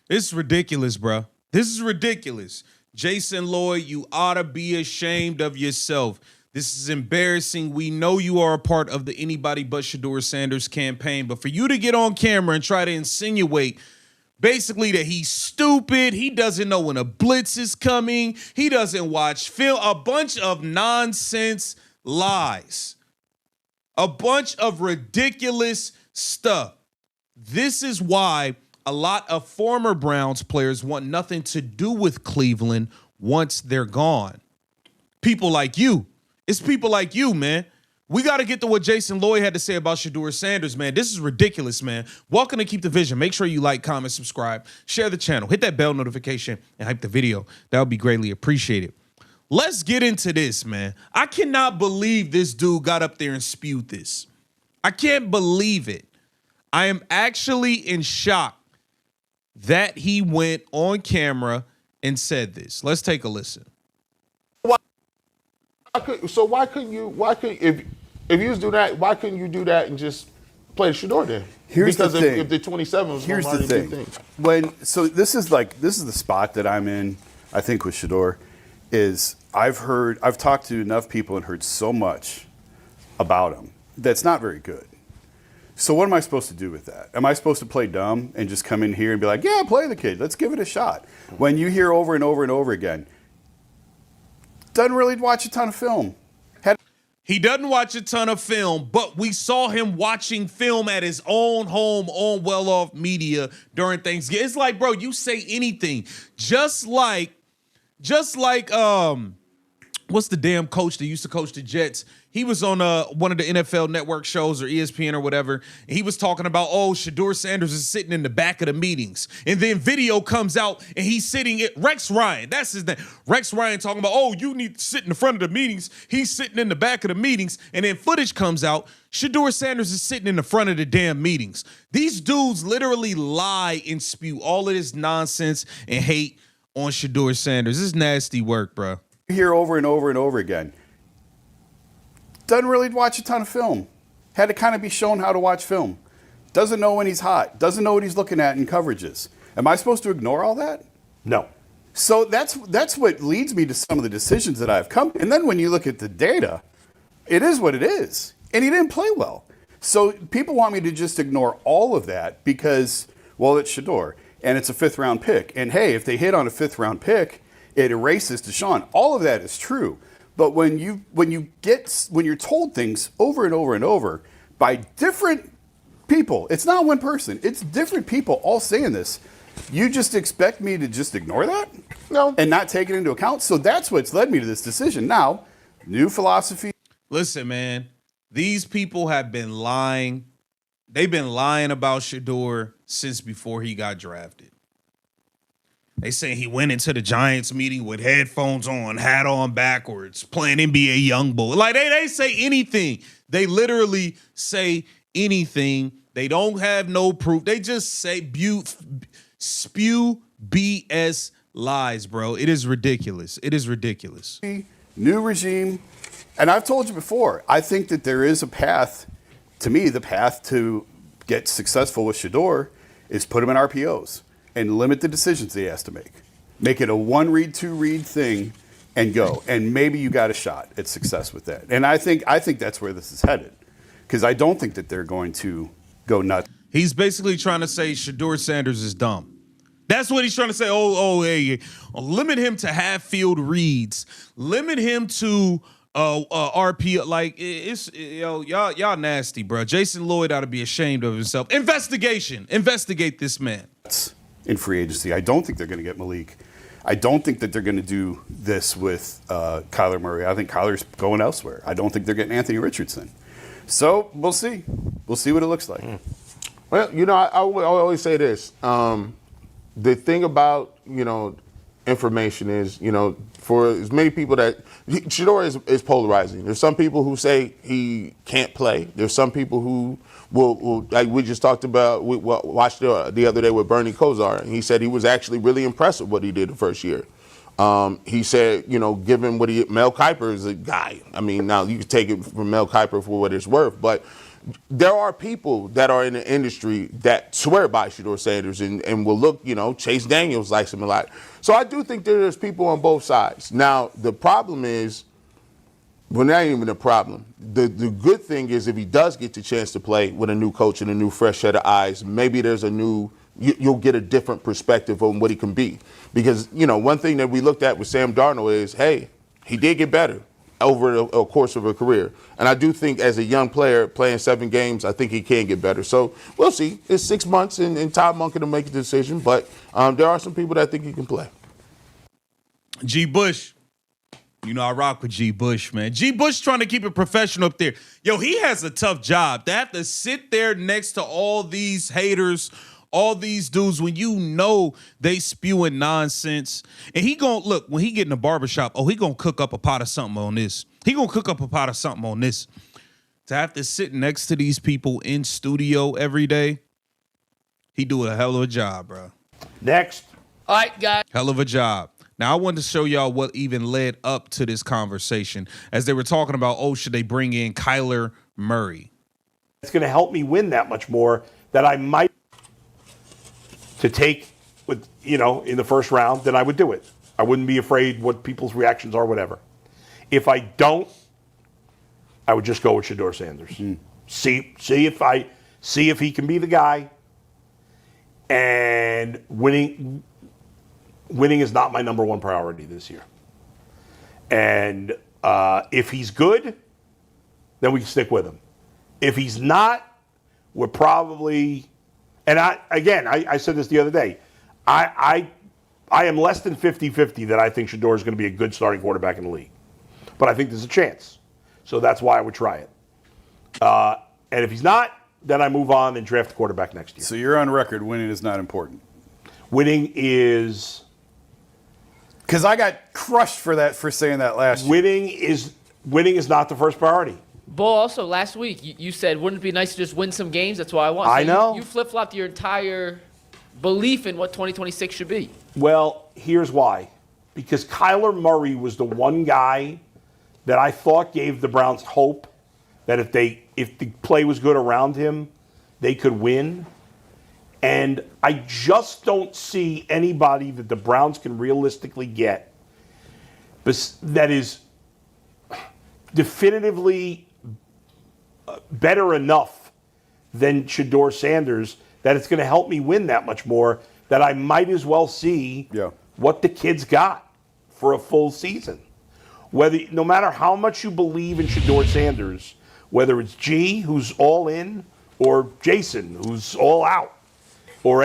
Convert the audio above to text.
This is ridiculous, bro. This is ridiculous. Jason Lloyd, you ought to be ashamed of yourself. This is embarrassing. We know you are a part of the Anybody But Shedeur Sanders campaign, but for you to get on camera and try to insinuate basically that he's stupid, he doesn't know when a blitz is coming, he doesn't watch film, a bunch of nonsense lies, a bunch of ridiculous stuff. This is why a lot of former Browns players want nothing to do with Cleveland once they're gone. People like you. It's people like you, man. We got to get to what Jason Lloyd had to say about Shedeur Sanders, man. This is ridiculous, man. Welcome to Keep the Vision. Make sure you like, comment, subscribe, share the channel, hit that bell notification, and hype the video. That would be greatly appreciated. Let's get into this, man. I cannot believe this dude got up there and spewed this. I can't believe it. I am actually in shock that he went on camera and said this. Let's take a listen. Why couldn't you? If you was doing that, why couldn't you do that and just play Shedeur then? Here's because the thing. If the 27 was Here's already the a big thing. This is the spot that I'm in. I think with Shedeur is I've talked to enough people and heard so much about him that's not very good. So what am I supposed to do with that? Am I supposed to play dumb and just come in here and be like, yeah, play the kid. Let's give it a shot. When you hear over and over and over again, doesn't really watch a ton of film. He doesn't watch a ton of film, but we saw him watching film at his own home on Well-Off Media during Thanksgiving. It's like, bro, you say anything. Just like what's the damn coach that used to coach the Jets? He was on one of the NFL Network shows or ESPN or whatever. And he was talking about, Shedeur Sanders is sitting in the back of the meetings. And then video comes out and he's sitting at Rex Ryan. That's his name. Rex Ryan talking about, you need to sit in the front of the meetings. He's sitting in the back of the meetings. And then footage comes out. Shedeur Sanders is sitting in the front of the damn meetings. These dudes literally lie and spew all of this nonsense and hate on Shedeur Sanders. This is nasty work, bro. Hear over and over and over again. Doesn't really watch a ton of film. Had to kind of be shown how to watch film. Doesn't know when he's hot. Doesn't know what he's looking at in coverages. Am I supposed to ignore all that? No. So that's what leads me to some of the decisions that I've come. And then when you look at the data, it is what it is. And he didn't play well. So people want me to just ignore all of that because, well, it's Shedeur and it's a 5th round pick. And hey, if they hit on a 5th round pick, it erases Deshaun. All of that is true. But when you're told things over and over and over by different people, it's not one person, it's different people all saying this. You just expect me to just ignore that? No. And not take it into account? So that's what's led me to this decision. Now, new philosophy. Listen, man, these people have been lying. They've been lying about Shedeur since before he got drafted. They say he went into the Giants meeting with headphones on, hat on backwards, playing NBA Youngboy. Like they say anything. They literally say anything. They don't have no proof. They just say spew BS lies, bro. It is ridiculous. It is ridiculous. New regime. And I've told you before, I think that there is a path. To me, the path to get successful with Shedeur is put him in RPOs. And limit the decisions he has to make. Make it a 1-read, 2-read thing and go. And maybe you got a shot at success with that. And I think that's where this is headed. Because I don't think that they're going to go nuts. He's basically trying to say Shedeur Sanders is dumb. That's what he's trying to say. Hey, limit him to half-field reads. Limit him to RP. Like, y'all nasty, bro. Jason Lloyd ought to be ashamed of himself. Investigate this man. In free agency. I don't think they're going to get Malik. I don't think that they're going to do this with Kyler Murray. I think Kyler's going elsewhere. I don't think they're getting Anthony Richardson. So we'll see. We'll see what it looks like. Well, I always say this. The thing about, information is, for as many people that Shedeur is polarizing. There's some people who say he can't play. There's some people who will like we just talked about. We watched the other day with Bernie Kosar, and he said he was actually really impressed with what he did the first year. He said, given what Mel Kiper is a guy. I mean, now you can take it from Mel Kiper for what it's worth, but there are people that are in the industry that swear by Shedeur Sanders and will look, Chase Daniels likes him a lot. So I do think there's people on both sides. Now, the problem is, well, that ain't even a problem. The good thing is if he does get the chance to play with a new coach and a new fresh set of eyes, maybe there's you'll get a different perspective on what he can be. Because, one thing that we looked at with Sam Darnold is, hey, he did get better over a course of a career. And I do think as a young player playing 7 games, I think he can get better. So we'll see. It's 6 months and Todd Monken to make a decision. But there are some people that think he can play. G. Bush. I rock with G. Bush, man. G. Bush trying to keep it professional up there. Yo, he has a tough job. To have to sit there next to all these haters, all these dudes, when they spewing nonsense. And he gonna, look, when he get in the barbershop, he gonna cook up a pot of something on this. He gonna cook up a pot of something on this. To have to sit next to these people in studio every day, he do a hell of a job, bro. Next. All right, guys. Hell of a job. Now, I wanted to show y'all what even led up to this conversation as they were talking about, should they bring in Kyler Murray? It's going to help me win that much more that I might to take with, in the first round, then I would do it. I wouldn't be afraid what people's reactions are, whatever. If I don't, I would just go with Shedeur Sanders. See if he can be the guy. And winning is not my number one priority this year. And if he's good, then we can stick with him. If he's not, we're probably, and I said this the other day, I am less than 50-50 that I think Shedeur is going to be a good starting quarterback in the league. But I think there's a chance. So that's why I would try it. And if he's not, then I move on and draft a quarterback next year. So you're on record, winning is not important. Winning is... Because I got crushed for saying that last year. Winning is not the first priority. Bull, also last week you said, wouldn't it be nice to just win some games? That's what I want. So I know. You flip-flopped your entire belief in what 2026 should be. Well, here's why. Because Kyler Murray was the one guy that I thought gave the Browns hope that if the play was good around him, they could win. And I just don't see anybody that the Browns can realistically get that is definitively better enough than Shedeur Sanders that it's going to help me win that much more, that I might as well see what the kid's got for a full season. No matter how much you believe in Shedeur Sanders, whether it's G, who's all in, or Jason, who's all out, or